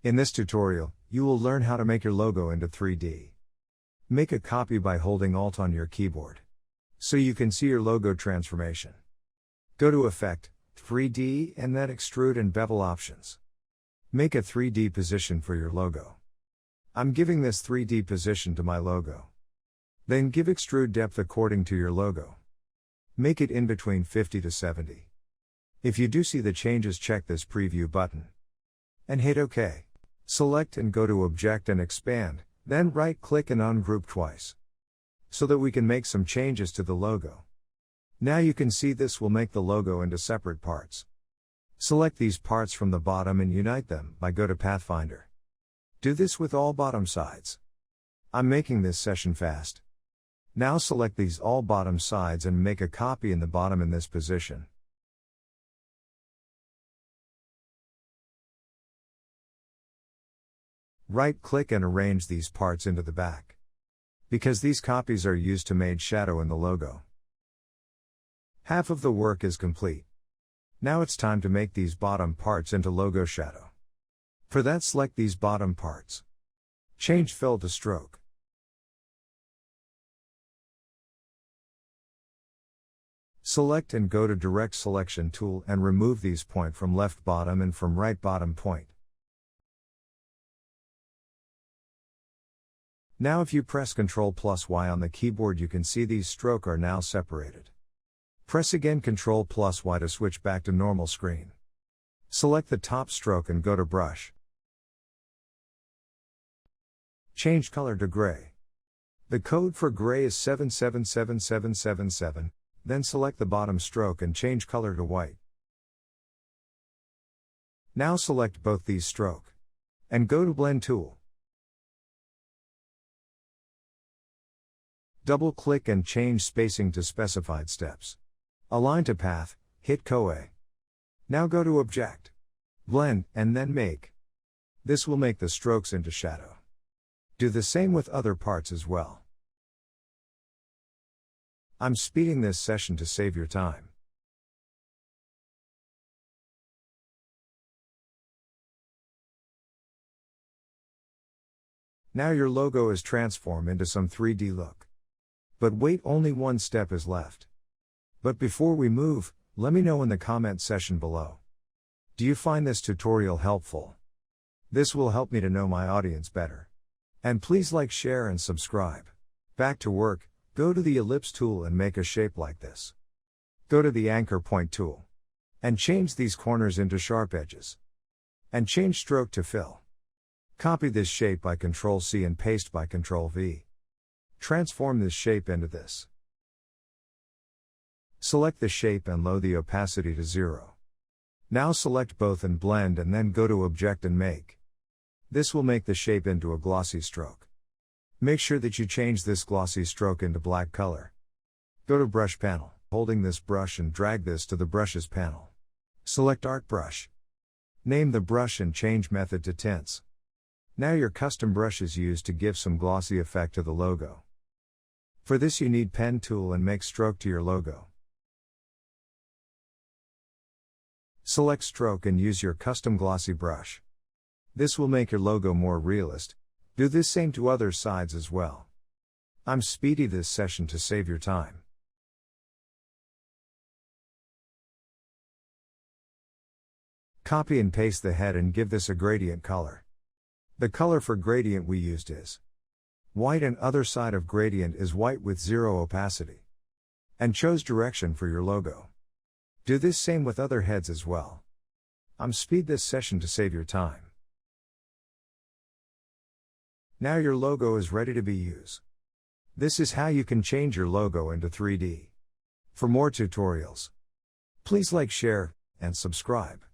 In this tutorial, you will learn how to make your logo into 3D. Make a copy by holding Alt on your keyboard, so you can see your logo transformation. Go to Effect, 3D, and then Extrude and Bevel options. Make a 3D position for your logo. I'm giving this 3D position to my logo. Then give extrude depth according to your logo. Make it in between 50 to 70. If you do see the changes, check this preview button. And hit OK. Select and go to Object and Expand, then right-click and ungroup twice, so that we can make some changes to the logo. Now you can see this will make the logo into separate parts. Select these parts from the bottom and unite them by go to Pathfinder. Do this with all bottom sides. I'm making this session fast. Now select these all bottom sides and make a copy in the bottom in this position. Right-click and arrange these parts into the back, because these copies are used to make shadow in the logo. Half of the work is complete. Now it's time to make these bottom parts into logo shadow. For that, select these bottom parts. Change fill to stroke. Select and go to Direct Selection tool and remove these point from left bottom and from right bottom point. Now if you press Ctrl+Y on the keyboard, you can see these stroke are now separated. Press again Ctrl+Y to switch back to normal screen. Select the top stroke and go to Brush. Change color to gray. The code for gray is 777777, then select the bottom stroke and change color to white. Now select both these stroke, and go to Blend tool. Double-click and change spacing to specified steps. Align to path, hit COA. Now go to Object, Blend, and then Make. This will make the strokes into shadow. Do the same with other parts as well. I'm speeding this session to save your time. Now your logo is transformed into some 3D look. But wait, only one step is left. But before we move, let me know in the comment section below. Do you find this tutorial helpful? This will help me to know my audience better. And please like, share, and subscribe. Back to work, go to the Ellipse tool and make a shape like this. Go to the Anchor Point tool. And change these corners into sharp edges. And change stroke to fill. Copy this shape by Ctrl+C and paste by Ctrl+V. Transform this shape into this. Select the shape and lower the opacity to 0. Now select both and blend and then go to Object and Make. This will make the shape into a glossy stroke. Make sure that you change this glossy stroke into black color. Go to Brush panel, holding this brush and drag this to the Brushes panel. Select Art Brush. Name the brush and change method to Tints. Now your custom brush is used to give some glossy effect to the logo. For this you need Pen tool and make stroke to your logo. Select stroke and use your custom glossy brush. This will make your logo more realist. Do this same to other sides as well. I'm speeding this session to save your time. Copy and paste the head and give this a gradient color. The color for gradient we used is white and other side of gradient is white with 0 opacity. And chose direction for your logo. Do this same with other heads as well. I'm speed this session to save your time. Now your logo is ready to be used. This is how you can change your logo into 3D. For more tutorials, please like, share, and subscribe.